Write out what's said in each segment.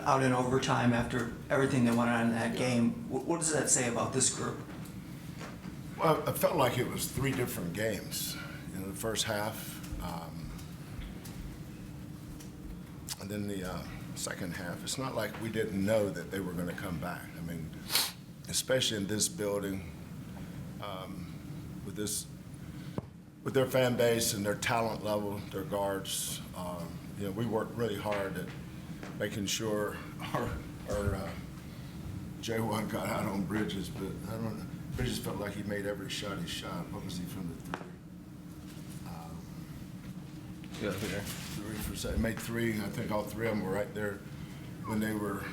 out in overtime after everything that went on in that game. What does that say about this group? Well, it felt like it was 3 different games. The first half, and then the second half. It's not like we didn't know that they were going to come back. I mean, especially in this building, with their fan base and their talent level, their guards. We worked really hard at making sure our J1 got out on Bridges, but I don't know. Bridges felt like he made every shot he shot. What was he from the 3? 3 for 7. Made 3. I think all 3 of them were right there when they were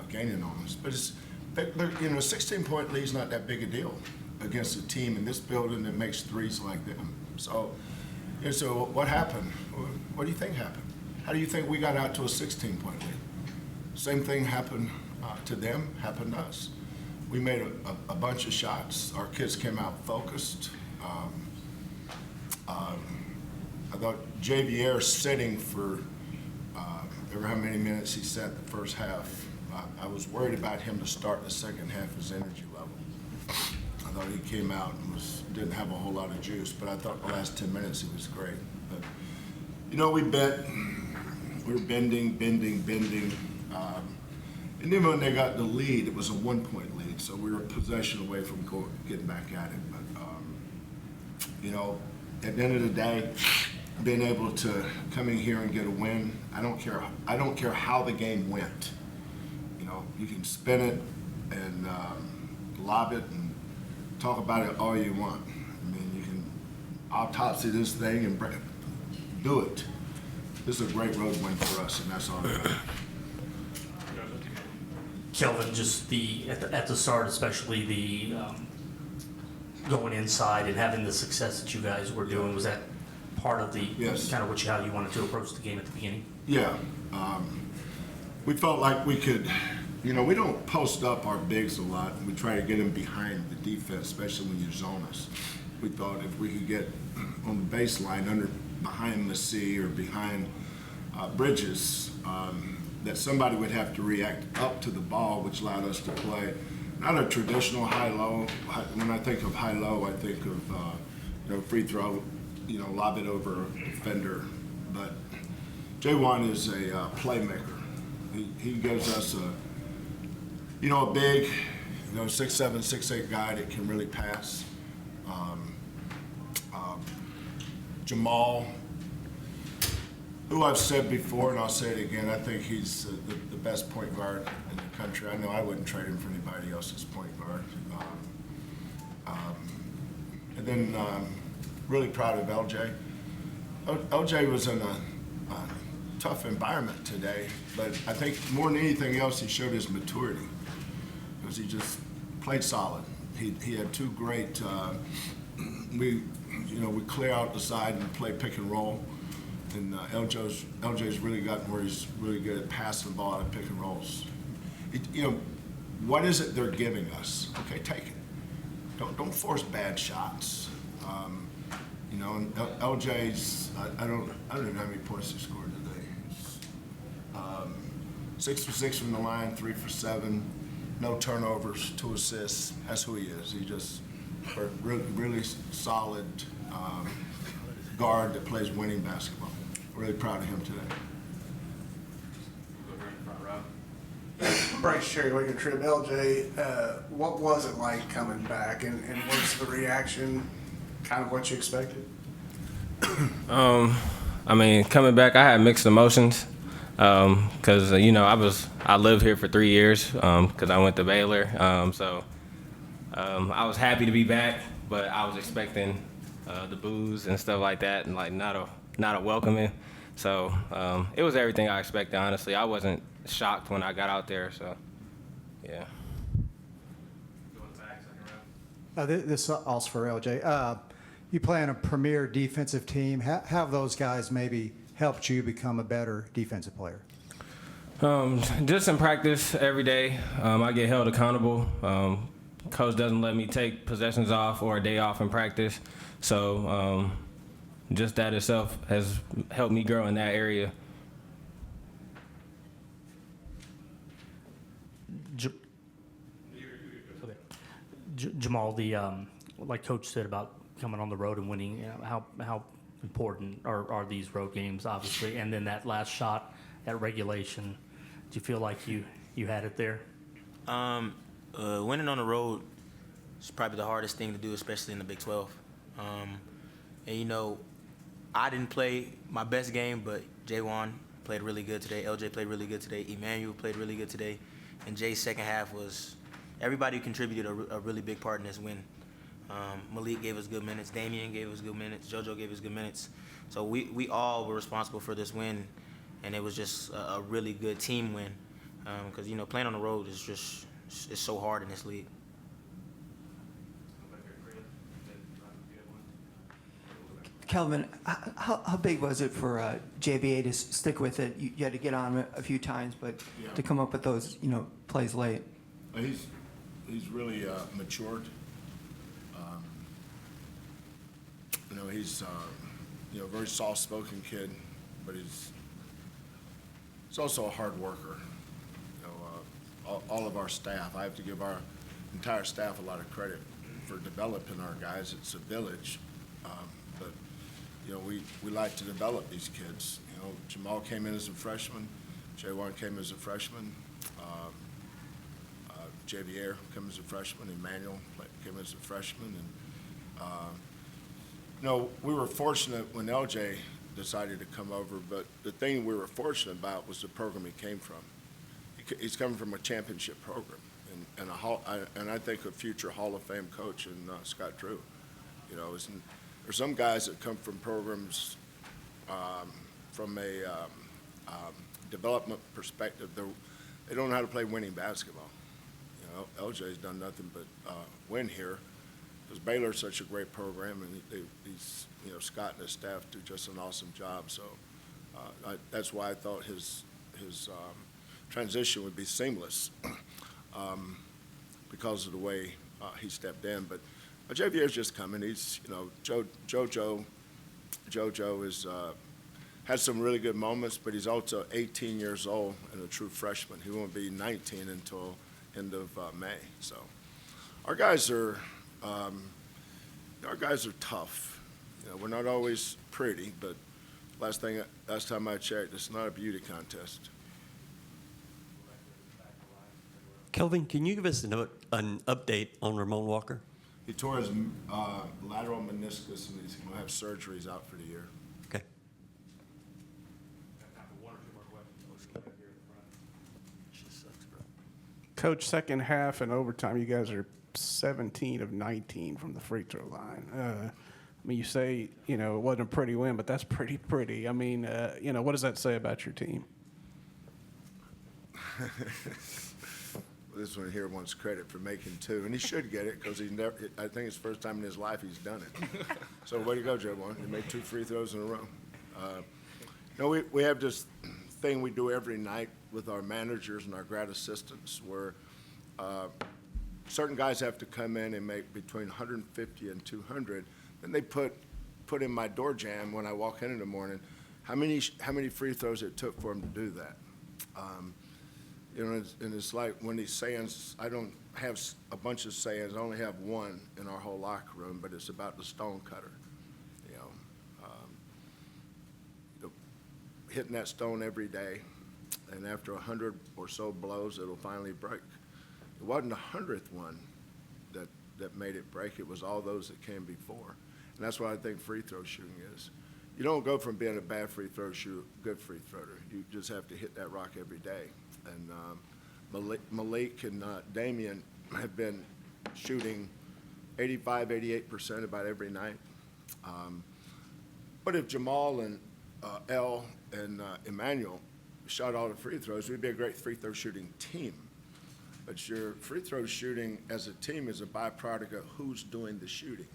gaining on us. But it's, a 16-point lead's not that big a deal against a team in this building that makes threes like them. So what happened? What do you think happened? How do you think we got out to a 16-point lead? Same thing happened to them, happened to us. We made a bunch of shots. Our kids came out focused. I thought Javier sitting for ever how many minutes he sat the first half. I was worried about him to start the second half, his energy level. I thought he came out and didn't have a whole lot of juice, but I thought the last 10 minutes he was great. But, we bet. We were bending. And then when they got the lead, it was a 1-point lead, so we were a possession away from getting back at it. But, at the end of the day, being able to come in here and get a win, I don't care how the game went. You can spin it and lob it and talk about it all you want. I mean, you can autopsy this thing and do it. This is a great road win for us, and that's all that matters. Kelvin, just at the start, especially the going inside and having the success that you guys were doing, was that part of the kind of how you wanted to approach the game at the beginning? Yeah, we felt like we could. We don't post up our bigs a lot. We try to get them behind the defense, especially when you zone us. We thought if we could get on the baseline behind the C or behind Bridges, that somebody would have to react up to the ball, which allowed us to play not a traditional high-low. When I think of high-low, I think of free throw, lob it over a defender. But J1 is a playmaker. He gives us a big, 6'7", 6'8" guy that can really pass. Jamal, who I've said before, and I'll say it again, I think he's the best point guard in the country. I know I wouldn't trade him for anybody else's point guard. And then really proud of LJ. LJ was in a tough environment today, but I think more than anything else, he showed his maturity because he just played solid. He had 2 great. We clear out the side and play pick and roll. And LJ's really gotten where he's really good at passing the ball out of pick and rolls. What is it they're giving us? Okay, take it. Don't force bad shots. And LJ's I don't even know how many points he scored today. 6 for 6 from the line, 3 for 7, no turnovers, 2 assists. That's who he is. He just really solid guard that plays winning basketball. Really proud of him today. Bryce Cherry, Wigan Trib, LJ, what was it like coming back, and was the reaction kind of what you expected? Coming back, I had mixed emotions because I lived here for 3 years because I went to Baylor, so I was happy to be back, but I was expecting the boos and stuff like that, and not a welcoming. So it was everything I expected, honestly. I wasn't shocked when I got out there, so yeah. This is also for LJ. You play on a premier defensive team. How have those guys maybe helped you become a better defensive player? Just in practice every day, I get held accountable. Coach doesn't let me take possessions off or a day off in practice. So just that itself has helped me grow in that area. Jamal, like Coach said about coming on the road and winning, how important are these road games, obviously, and then that last shot at regulation, do you feel like you had it there? Winning on the road is probably the hardest thing to do, especially in the Big 12. And I didn't play my best game, but Jaywan played really good today. LJ played really good today. Emmanuel played really good today. And Jay's second half was everybody contributed a really big part in this win. Malik gave us good minutes. Damian gave us good minutes. JoJo gave us good minutes. So we all were responsible for this win, and it was just a really good team win. Because playing on the road is just it's so hard in this league. Kelvin, how big was it for JVA to stick with it? You had to get on a few times, but to come up with those plays late. He's really matured. He's a very soft-spoken kid, but he's also a hard worker. All of our staff, I have to give our entire staff a lot of credit for developing our guys. It's a village, but we like to develop these kids. Jamal came in as a freshman, Jaywan came as a freshman, Javier came as a freshman, Emmanuel came as a freshman, and we were fortunate when LJ decided to come over, but the thing we were fortunate about was the program he came from. He's coming from a championship program, and I think a future Hall of Fame coach in Scott Drew. There's some guys that come from programs from a development perspective. They don't know how to play winning basketball. LJ's done nothing but win here because Baylor's such a great program, and he's Scott and his staff do just an awesome job. So that's why I thought his transition would be seamless because of the way he stepped in. But Javier's just coming. He's, JoJo is had some really good moments, but he's also 18 years old and a true freshman. He won't be 19 until end of May. So our guys are tough. We're not always pretty, but last time I checked, it's not a beauty contest. Kelvin, can you give us an update on Ramon Walker? He tore his lateral meniscus, and he's going to have surgeries out for the year. Okay. Coach, second half and overtime, you guys are 17 of 19 from the free throw line. You say, it wasn't a pretty win, but that's pretty. What does that say about your team? This one here wants credit for making two, and he should get it because I think it's the first time in his life he's done it. So way to go, Jaywan. You made 2 free throws in a row. We have this thing we do every night with our managers and our grad assistants where certain guys have to come in and make between 150 and 200. Then they put in my door jamb when I walk in the morning how many free throws it took for him to do that. And it's like when these sayings, I don't have a bunch of sayings, I only have one in our whole locker room, but it's about the stone cutter. Hitting that stone every day, and after 100 or so blows, it'll finally break. It wasn't the 100th one that made it break, it was all those that came before. And that's what I think free throw shooting is. You don't go from being a bad free throw shooter, good free thrower. You just have to hit that rock every day. And Malik and Damian have been shooting 85, 88% about every night. But if Jamal and L and Emmanuel shot all the free throws, we'd be a great free throw shooting team. But your free throw shooting as a team is a byproduct of who's doing the shooting.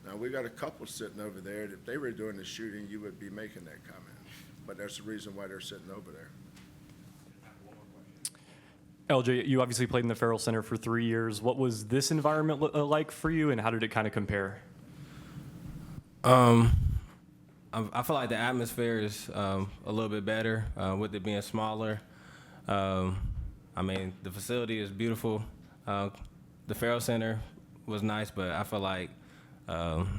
Now, we got a couple sitting over there. If they were doing the shooting, you would be making that comment. But that's the reason why they're sitting over there. LJ, you obviously played in the Farrell Center for 3 years. What was this environment like for you, and how did it kind of compare? I feel like the atmosphere is a little bit better with it being smaller. I I mean, the facility is beautiful. The Farrell Center was nice, but I feel like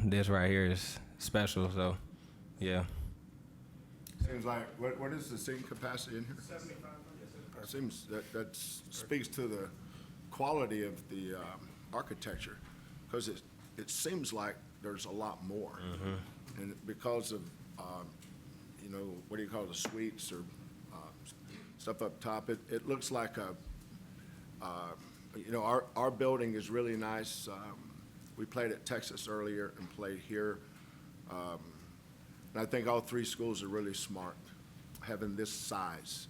this right here is special. So, yeah. Seems like, what is the seating capacity in here? 7,500. Seems that speaks to the quality of the architecture, because it seems like there's a lot more. And because of, what do you call it, the suites or stuff up top, it looks like our building is really nice. We played at Texas earlier and played here. And I think all three schools are really smart, having this size,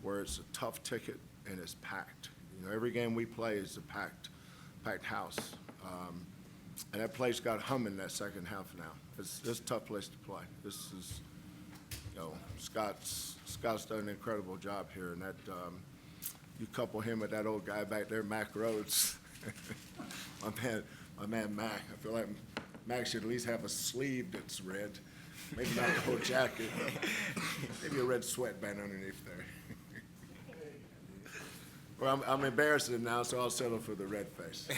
where it's a tough ticket and it's packed. Every game we play is a packed house. And that place got humming that second half now. It's a tough place to play. This is, Scott's done an incredible job here, and that you couple him with that old guy back there, Mac Rhodes. my man Mac. I feel like Mac should at least have a sleeve that's red. Maybe not the whole jacket. Maybe a red sweatband underneath there. Well, I'm embarrassing him now, so I'll settle for the red face.